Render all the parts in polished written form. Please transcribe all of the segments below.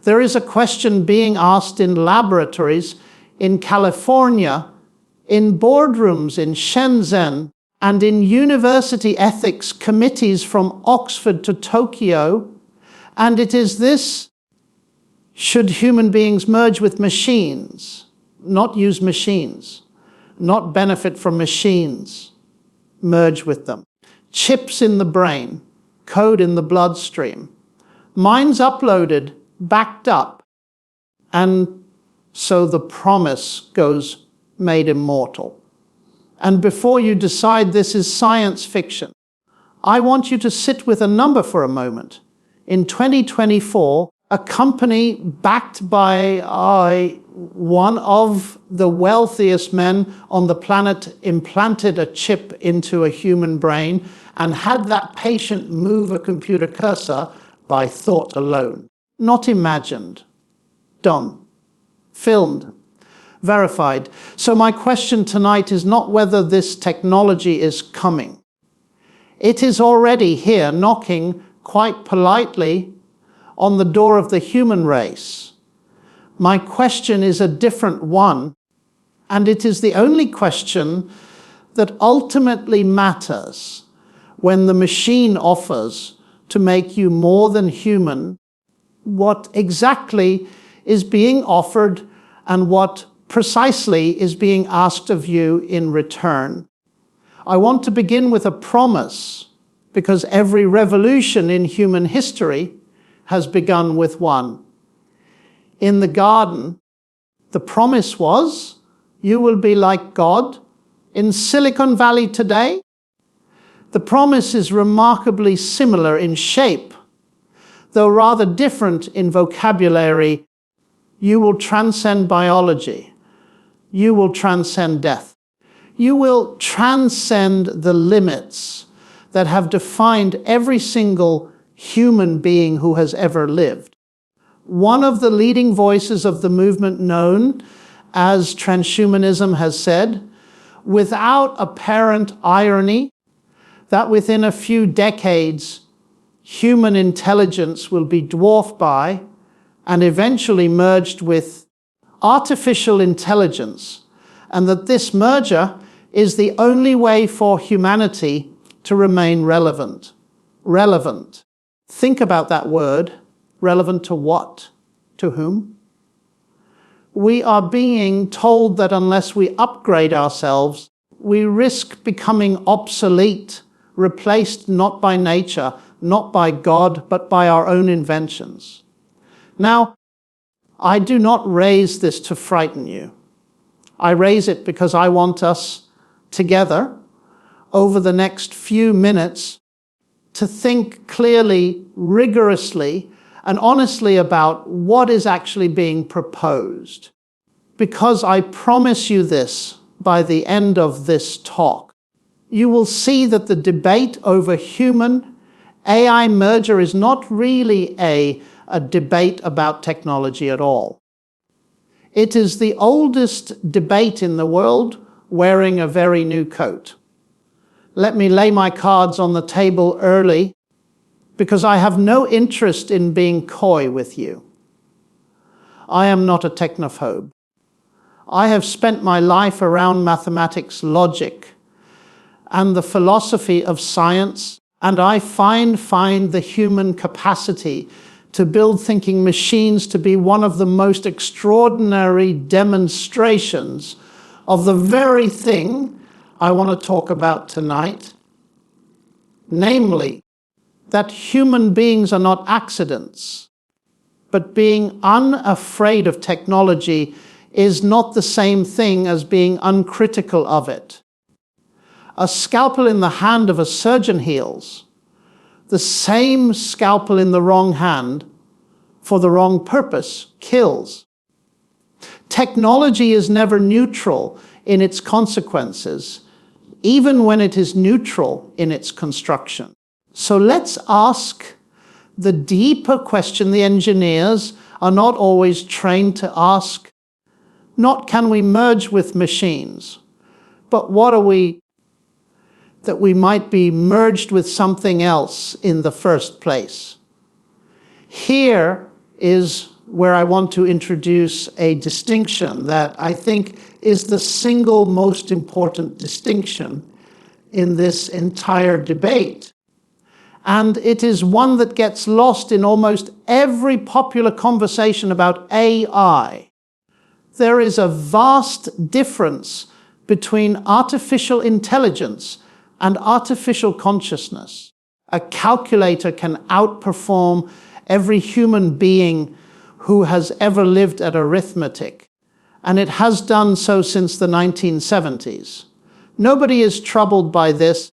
There is a question being asked in laboratories in California, in boardrooms in Shenzhen, and in university ethics committees from Oxford to Tokyo. And it is this: should human beings merge with machines, not use machines, not benefit from machines, merge with them. Chips in the brain, code in the bloodstream, minds uploaded, backed up, and so the promise goes made immortal. And before you decide this is science fiction, I want you to sit with a number for a moment. In 2024, a company backed by one of the wealthiest men on the planet implanted a chip into a human brain and had that patient move a computer cursor by thought alone. Not imagined. Done. Filmed. Verified. So my question tonight is not whether this technology is coming. It is already here, knocking quite politely on the door of the human race. My question is a different one, and it is the only question that ultimately matters when the machine offers to make you more than human. What exactly is being offered and what precisely is being asked of you in return? I want to begin with a promise, because every revolution in human history has begun with one. In the garden, the promise was, you will be like God. In Silicon Valley today, the promise is remarkably similar in shape, though rather different in vocabulary. You will transcend biology. You will transcend death. You will transcend the limits that have defined every single human being who has ever lived. One of the leading voices of the movement known as Transhumanism has said, without apparent irony, that within a few decades, human intelligence will be dwarfed by and eventually merged with artificial intelligence, and that this merger is the only way for humanity to remain relevant. Relevant. Think about that word. Relevant to what? To whom? We are being told that unless we upgrade ourselves, we risk becoming obsolete, replaced not by nature, not by God, but by our own inventions. Now, I do not raise this to frighten you. I raise it because I want us together, over the next few minutes, to think clearly, rigorously, and honestly about what is actually being proposed. Because I promise you this, by the end of this talk, you will see that the debate over human-AI merger is not really a debate about technology at all. It is the oldest debate in the world wearing a very new coat. Let me lay my cards on the table early, because I have no interest in being coy with you. I am not a technophobe. I have spent my life around mathematics, logic, and the philosophy of science, and I find the human capacity to build thinking machines to be one of the most extraordinary demonstrations of the very thing I want to talk about tonight, namely, that human beings are not accidents, but being unafraid of technology is not the same thing as being uncritical of it. A scalpel in the hand of a surgeon heals. The same scalpel in the wrong hand for the wrong purpose kills. Technology is never neutral in its consequences, even when it is neutral in its construction. So let's ask the deeper question the engineers are not always trained to ask. Not can we merge with machines, but what are we that we might be merged with something else in the first place? Here is where I want to introduce a distinction that I think is the single most important distinction in this entire debate. And it is one that gets lost in almost every popular conversation about AI. There is a vast difference between artificial intelligence and artificial consciousness. A calculator can outperform every human being who has ever lived at arithmetic, and it has done so since the 1970s. Nobody is troubled by this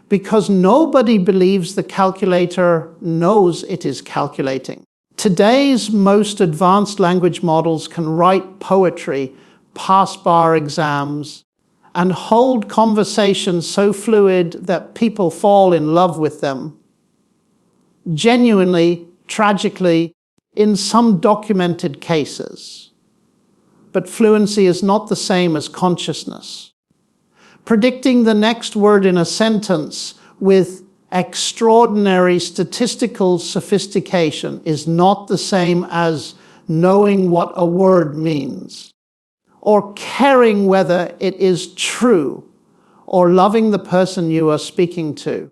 because nobody believes the calculator knows it is calculating. Today's most advanced language models can write poetry, pass bar exams, and hold conversations so fluid that people fall in love with them. Genuinely, tragically, in some documented cases. But fluency is not the same as consciousness. Predicting the next word in a sentence with extraordinary statistical sophistication is not the same as knowing what a word means, or caring whether it is true, or loving the person you are speaking to.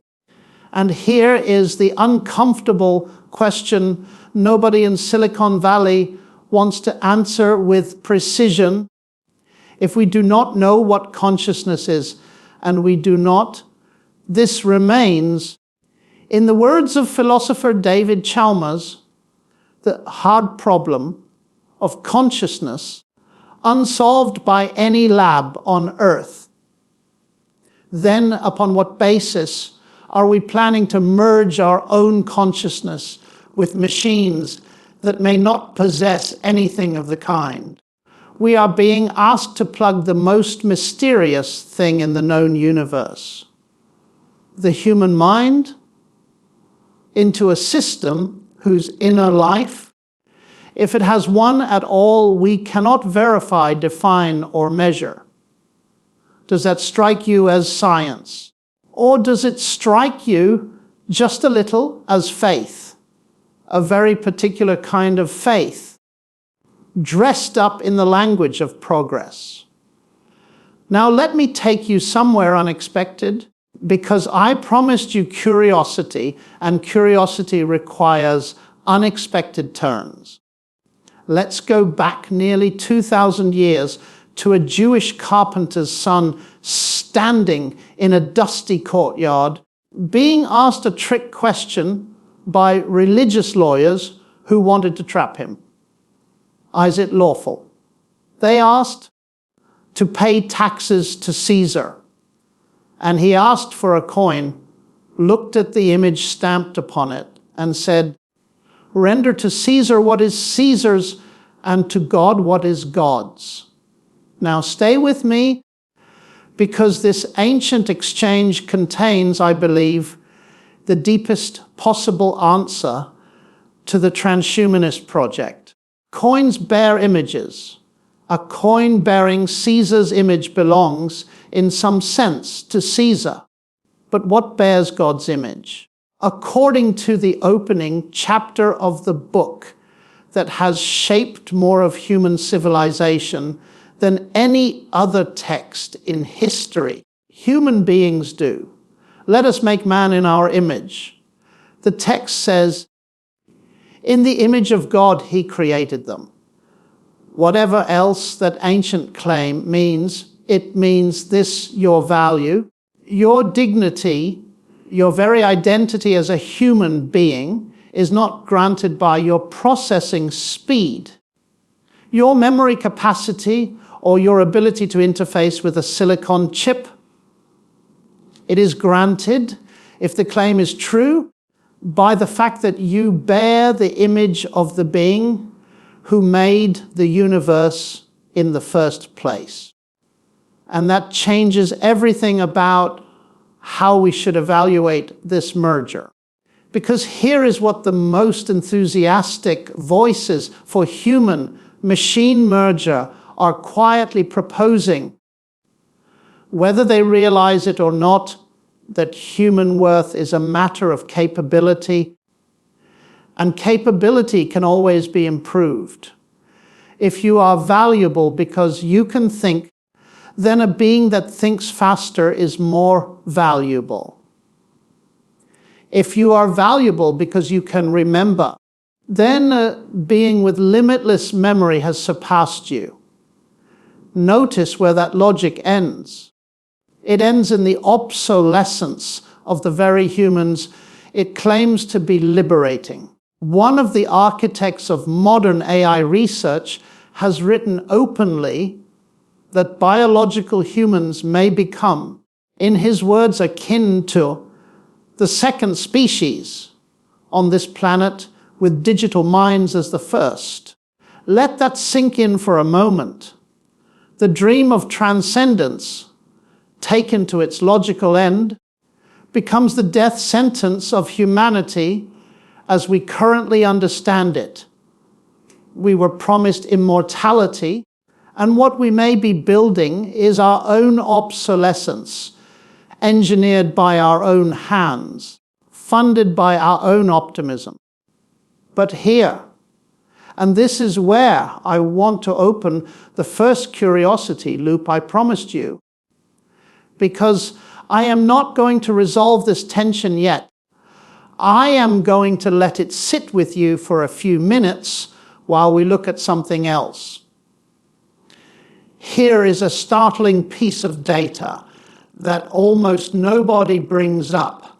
And here is the uncomfortable question nobody in Silicon Valley wants to answer with precision. If we do not know what consciousness is, and we do not, this remains, in the words of philosopher David Chalmers, the hard problem of consciousness, unsolved by any lab on Earth. Then, upon what basis are we planning to merge our own consciousness with machines that may not possess anything of the kind? We are being asked to plug the most mysterious thing in the known universe, the human mind, into a system whose inner life, if it has one at all, we cannot verify, define, or measure. Does that strike you as science? Or does it strike you just a little as faith? A very particular kind of faith, dressed up in the language of progress. Now let me take you somewhere unexpected, because I promised you curiosity, and curiosity requires unexpected turns. Let's go back nearly 2,000 years to a Jewish carpenter's son standing in a dusty courtyard, being asked a trick question by religious lawyers who wanted to trap him. Is it lawful? They asked to pay taxes to Caesar. And he asked for a coin, looked at the image stamped upon it, and said, "Render to Caesar what is Caesar's, and to God what is God's." Now stay with me, because this ancient exchange contains, I believe, the deepest possible answer to the transhumanist project. Coins bear images. A coin bearing Caesar's image belongs, in some sense, to Caesar. But what bears God's image? According to the opening chapter of the book that has shaped more of human civilization than any other text in history, human beings do. Let us make man in our image. The text says, in the image of God he created them. Whatever else that ancient claim means, it means this: your value, your dignity, your very identity as a human being is not granted by your processing speed. Your memory capacity or your ability to interface with a silicon chip, it is granted, if the claim is true, by the fact that you bear the image of the being who made the universe in the first place. And that changes everything about how we should evaluate this merger. Because here is what the most enthusiastic voices for human-machine merger are quietly proposing, whether they realize it or not, that human worth is a matter of capability, and capability can always be improved. If you are valuable because you can think, then a being that thinks faster is more valuable. If you are valuable because you can remember, then a being with limitless memory has surpassed you. Notice where that logic ends. It ends in the obsolescence of the very humans it claims to be liberating. One of the architects of modern AI research has written openly that biological humans may become, in his words, akin to the second species on this planet, with digital minds as the first. Let that sink in for a moment. The dream of transcendence, taken to its logical end, becomes the death sentence of humanity as we currently understand it. We were promised immortality, and what we may be building is our own obsolescence, engineered by our own hands, funded by our own optimism. But here, and this is where I want to open the first curiosity loop I promised you, because I am not going to resolve this tension yet. I am going to let it sit with you for a few minutes while we look at something else. Here is a startling piece of data that almost nobody brings up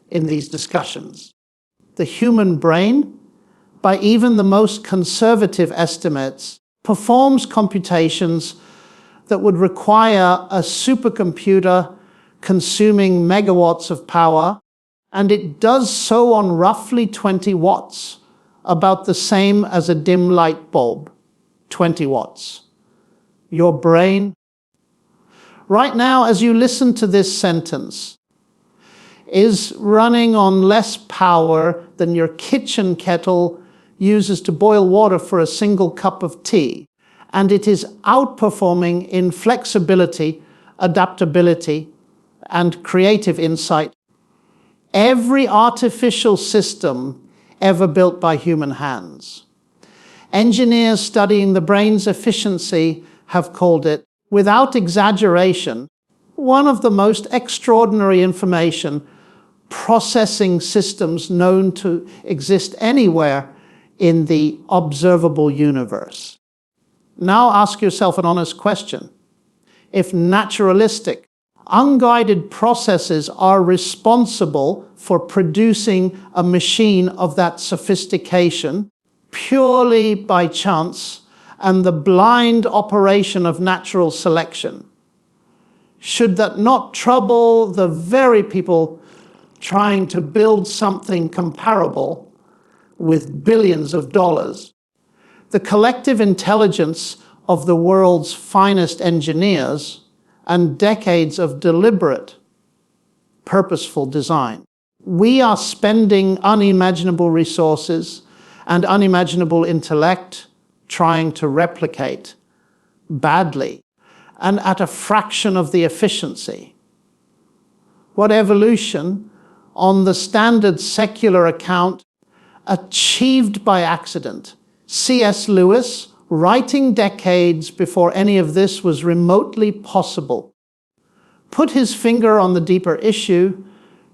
in these discussions. The human brain, by even the most conservative estimates, performs computations that would require a supercomputer consuming megawatts of power, and it does so on roughly 20 watts, about the same as a dim light bulb, 20 watts. Your brain, right now as you listen to this sentence, is running on less power than your kitchen kettle uses to boil water for a single cup of tea, and it is outperforming in flexibility, adaptability, and creative insight every artificial system ever built by human hands. Engineers studying the brain's efficiency have called it, without exaggeration, one of the most extraordinary information processing systems known to exist anywhere in the observable universe. Now ask yourself an honest question. If naturalistic, unguided processes are responsible for producing a machine of that sophistication purely by chance and the blind operation of natural selection, should that not trouble the very people trying to build something comparable with billions of dollars? The collective intelligence of the world's finest engineers and decades of deliberate, purposeful design. We are spending unimaginable resources and unimaginable intellect trying to replicate badly and at a fraction of the efficiency. What evolution, on the standard secular account, achieved by accident. C.S. Lewis, writing decades before any of this was remotely possible, put his finger on the deeper issue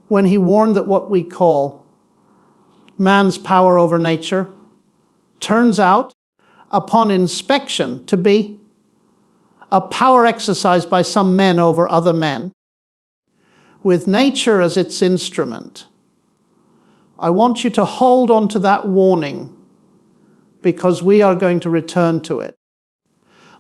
when he warned that what we call man's power over nature turns out, upon inspection, to be a power exercised by some men over other men, with nature as its instrument. I want you to hold on to that warning, because we are going to return to it.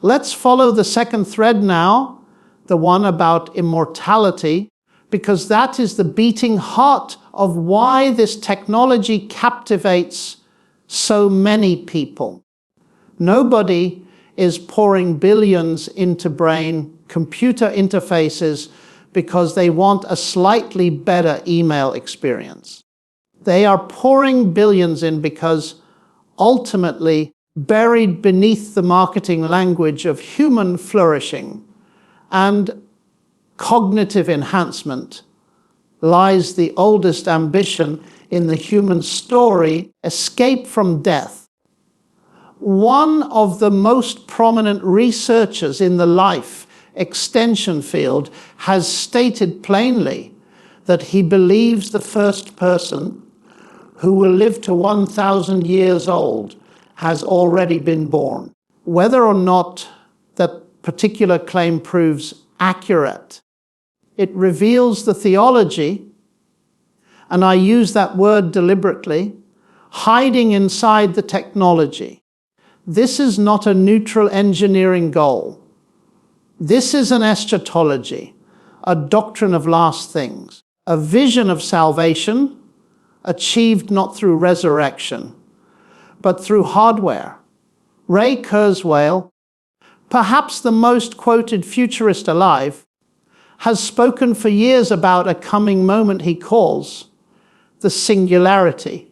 Let's follow the second thread now, the one about immortality, because that is the beating heart of why this technology captivates so many people. Nobody is pouring billions into brain computer interfaces because they want a slightly better email experience. They are pouring billions in because ultimately, buried beneath the marketing language of human flourishing and cognitive enhancement lies the oldest ambition in the human story, escape from death. One of the most prominent researchers in the life extension field has stated plainly that he believes the first person who will live to 1,000 years old has already been born. Whether or not that particular claim proves accurate, it reveals the theology, and I use that word deliberately, hiding inside the technology. This is not a neutral engineering goal. This is an eschatology, a doctrine of last things, a vision of salvation achieved not through resurrection, but through hardware. Ray Kurzweil, perhaps the most quoted futurist alive, has spoken for years about a coming moment he calls the singularity,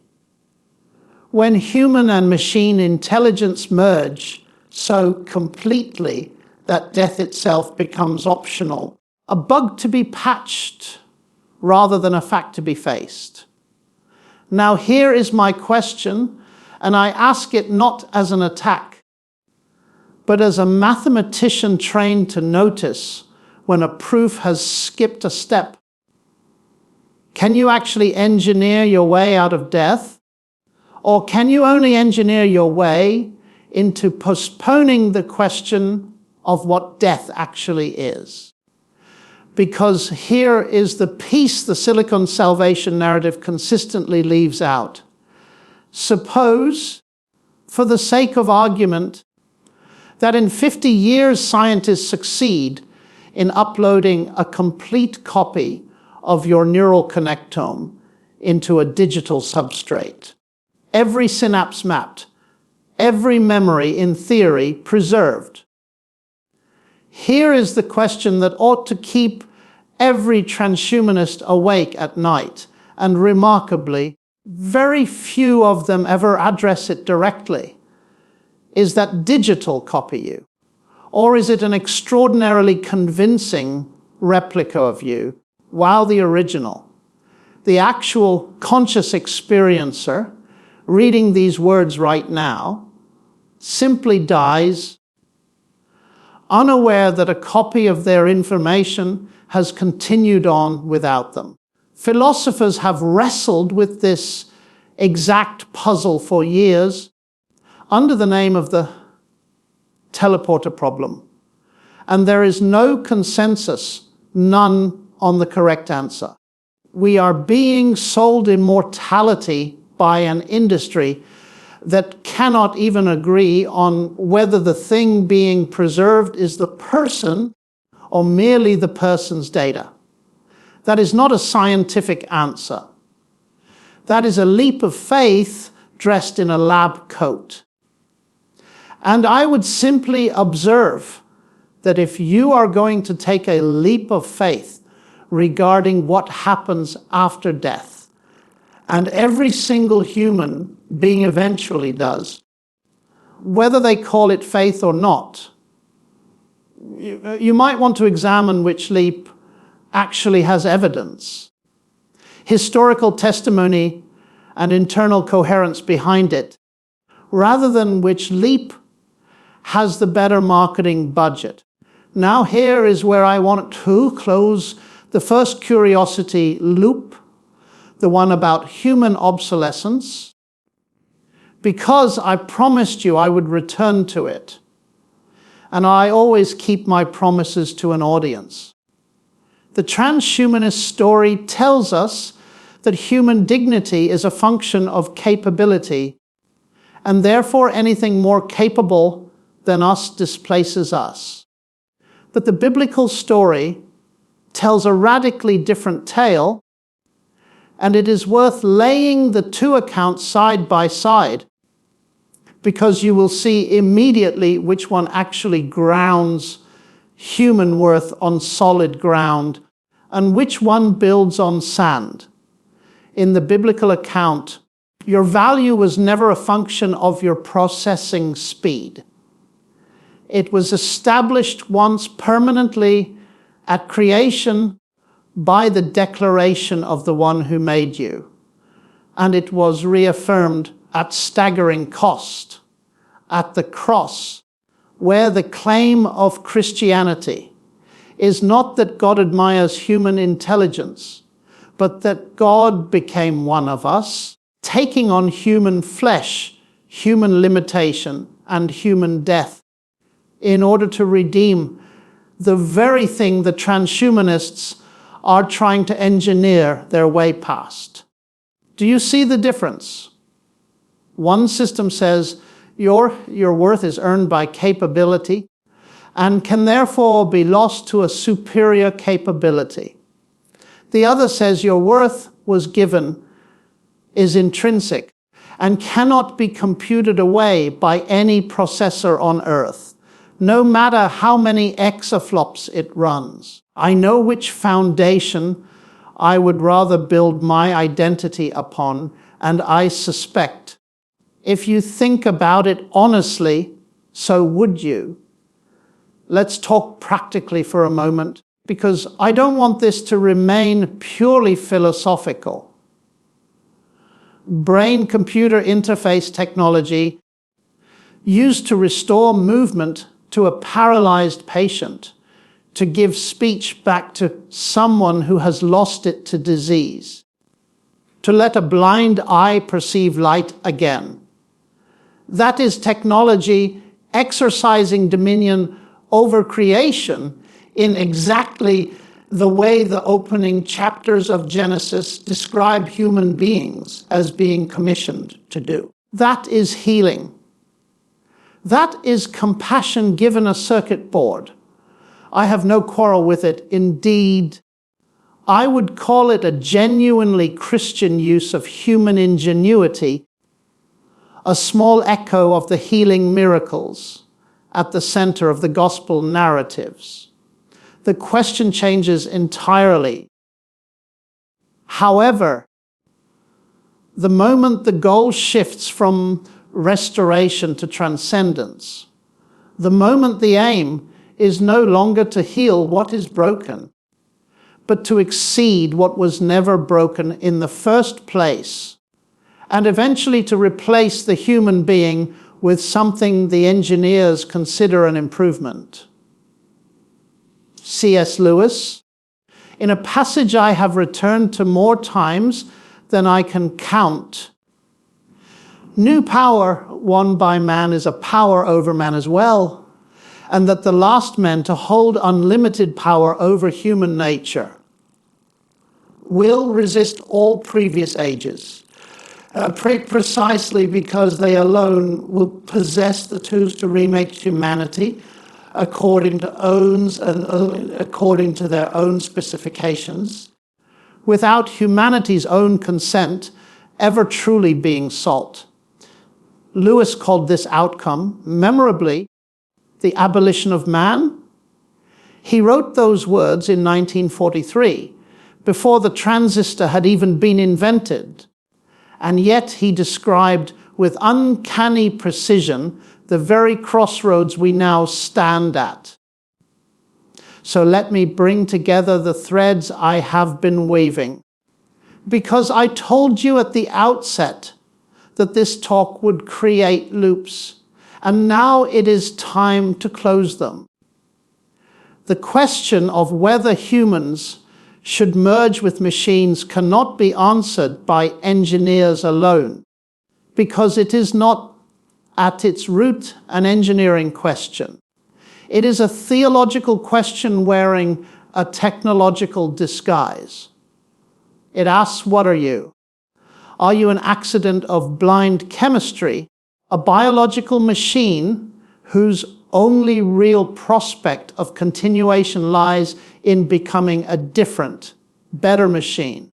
when human and machine intelligence merge so completely that death itself becomes optional, a bug to be patched rather than a fact to be faced. Now here is my question, and I ask it not as an attack, but as a mathematician trained to notice when a proof has skipped a step. Can you actually engineer your way out of death? Or can you only engineer your way into postponing the question of what death actually is? Because here is the piece the Silicon salvation narrative consistently leaves out. Suppose, for the sake of argument, that in 50 years scientists succeed in uploading a complete copy of your neural connectome into a digital substrate. Every synapse mapped, every memory in theory preserved. Here is the question that ought to keep every transhumanist awake at night, and remarkably, very few of them ever address it directly. Is that digital copy you? Or is it an extraordinarily convincing replica of you, while the original, the actual conscious experiencer, reading these words right now, simply dies, unaware that a copy of their information has continued on without them? Philosophers have wrestled with this exact puzzle for years under the name of the teleporter problem. And there is no consensus, none, on the correct answer. We are being sold immortality by an industry that cannot even agree on whether the thing being preserved is the person or merely the person's data. That is not a scientific answer. That is a leap of faith dressed in a lab coat. And I would simply observe that if you are going to take a leap of faith regarding what happens after death, and every single human being eventually does, whether they call it faith or not, you might want to examine which leap actually has evidence, historical testimony, and internal coherence behind it, rather than which leap has the better marketing budget. Now here is where I want to close the first curiosity loop, the one about human obsolescence, because I promised you I would return to it. And I always keep my promises to an audience. The transhumanist story tells us that human dignity is a function of capability, and therefore anything more capable than us displaces us. But the biblical story tells a radically different tale, and it is worth laying the two accounts side by side, because you will see immediately which one actually grounds human worth on solid ground and which one builds on sand. In the biblical account, your value was never a function of your processing speed. It was established once permanently at creation by the declaration of the one who made you. And it was reaffirmed at staggering cost at the cross, where the claim of Christianity is not that God admires human intelligence, but that God became one of us, taking on human flesh, human limitation, and human death, in order to redeem the very thing the transhumanists are trying to engineer their way past. Do you see the difference? One system says your worth is earned by capability and can therefore be lost to a superior capability. The other says your worth was given, is intrinsic, and cannot be computed away by any processor on earth, no matter how many exaflops it runs. I know which foundation I would rather build my identity upon, and I suspect, if you think about it honestly, so would you. Let's talk practically for a moment, because I don't want this to remain purely philosophical. Brain-computer interface technology used to restore movement to a paralyzed patient, to give speech back to someone who has lost it to disease, to let a blind eye perceive light again. That is technology exercising dominion over creation in exactly the way the opening chapters of Genesis describe human beings as being commissioned to do. That is healing. That is compassion given a circuit board. I have no quarrel with it. Indeed, I would call it a genuinely Christian use of human ingenuity, a small echo of the healing miracles at the center of the gospel narratives. The question changes entirely. However, the moment the goal shifts from restoration to transcendence, the moment the aim is no longer to heal what is broken, but to exceed what was never broken in the first place, and eventually to replace the human being with something the engineers consider an improvement. C.S. Lewis, in a passage I have returned to more times than I can count, new power won by man is a power over man as well, and that the last men to hold unlimited power over human nature will resist all previous ages, precisely because they alone will possess the tools to remake humanity according to their own specifications, without humanity's own consent ever truly being salt. Lewis called this outcome, memorably, the abolition of man. He wrote those words in 1943, before the transistor had even been invented, and yet he described with uncanny precision the very crossroads we now stand at. So let me bring together the threads I have been weaving, because I told you at the outset that this talk would create loops, and now it is time to close them. The question of whether humans should merge with machines cannot be answered by engineers alone, because it is not at its root an engineering question. It is a theological question wearing a technological disguise. It asks, what are you? Are you an accident of blind chemistry, a biological machine whose only real prospect of continuation lies in becoming a different, better machine?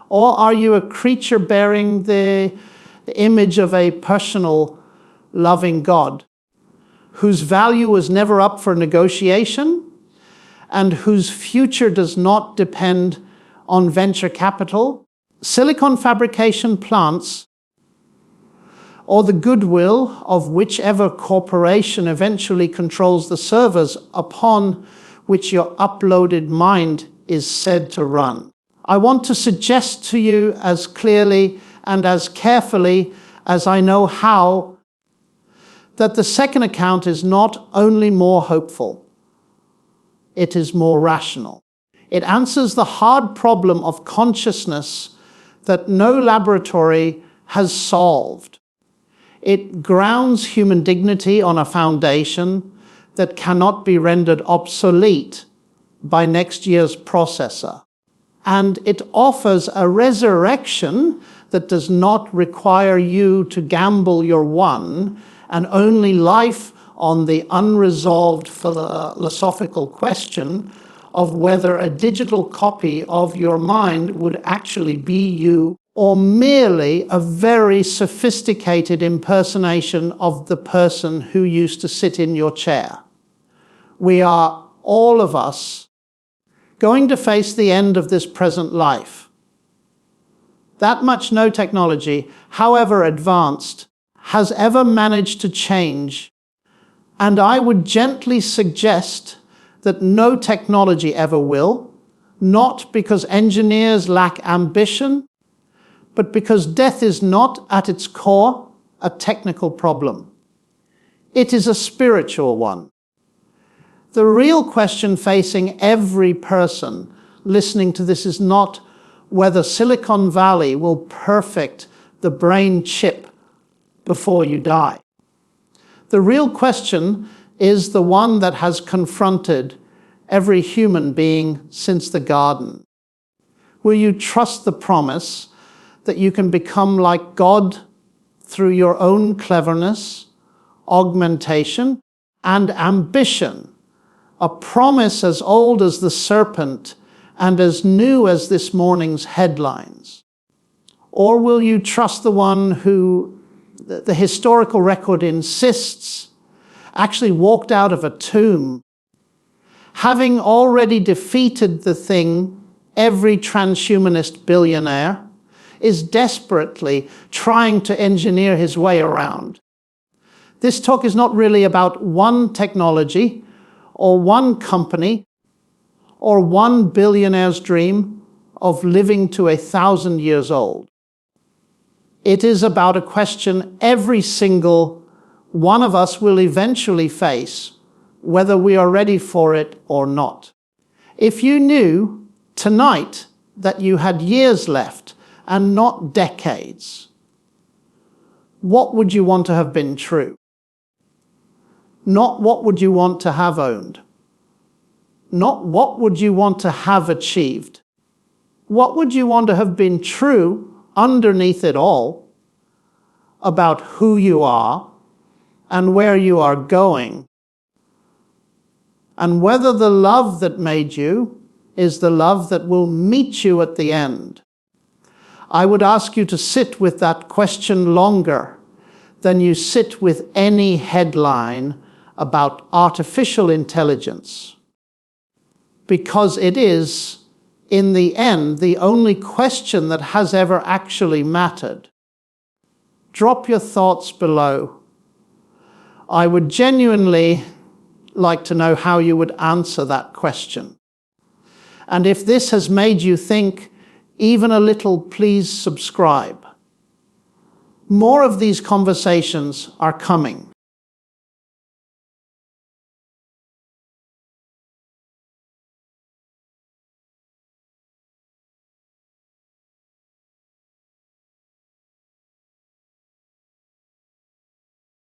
Or are you a creature bearing the image of a personal, loving God, whose value was never up for negotiation, and whose future does not depend on venture capital, silicon fabrication plants, or the goodwill of whichever corporation eventually controls the servers upon which your uploaded mind is said to run. I want to suggest to you as clearly and as carefully as I know how that the second account is not only more hopeful, it is more rational. It answers the hard problem of consciousness that no laboratory has solved. It grounds human dignity on a foundation that cannot be rendered obsolete by next year's processor. And it offers a resurrection that does not require you to gamble your one and only life on the unresolved philosophical question of whether a digital copy of your mind would actually be you or merely a very sophisticated impersonation of the person who used to sit in your chair. We are, all of us, going to face the end of this present life. That much no technology, however advanced, has ever managed to change, and I would gently suggest that no technology ever will, not because engineers lack ambition, but because death is not, at its core, a technical problem. It is a spiritual one. The real question facing every person listening to this is not whether Silicon Valley will perfect the brain chip before you die. The real question is the one that has confronted every human being since the garden. Will you trust the promise that you can become like God through your own cleverness, augmentation, and ambition? A promise as old as the serpent and as new as this morning's headlines? Or will you trust the one who the historical record insists actually walked out of a tomb, having already defeated the thing every transhumanist billionaire is desperately trying to engineer his way around? This talk is not really about one technology or one company or one billionaire's dream of living to 1,000 years old. It is about a question every single one of us will eventually face, whether we are ready for it or not. If you knew tonight that you had years left and not decades, what would you want to have been true? Not what would you want to have owned. Not what would you want to have achieved. What would you want to have been true underneath it all about who you are and where you are going, and whether the love that made you is the love that will meet you at the end? I would ask you to sit with that question longer than you sit with any headline about artificial intelligence, because it is, in the end, the only question that has ever actually mattered. Drop your thoughts below. I would genuinely like to know how you would answer that question. And if this has made you think even a little, please subscribe. More of these conversations are coming.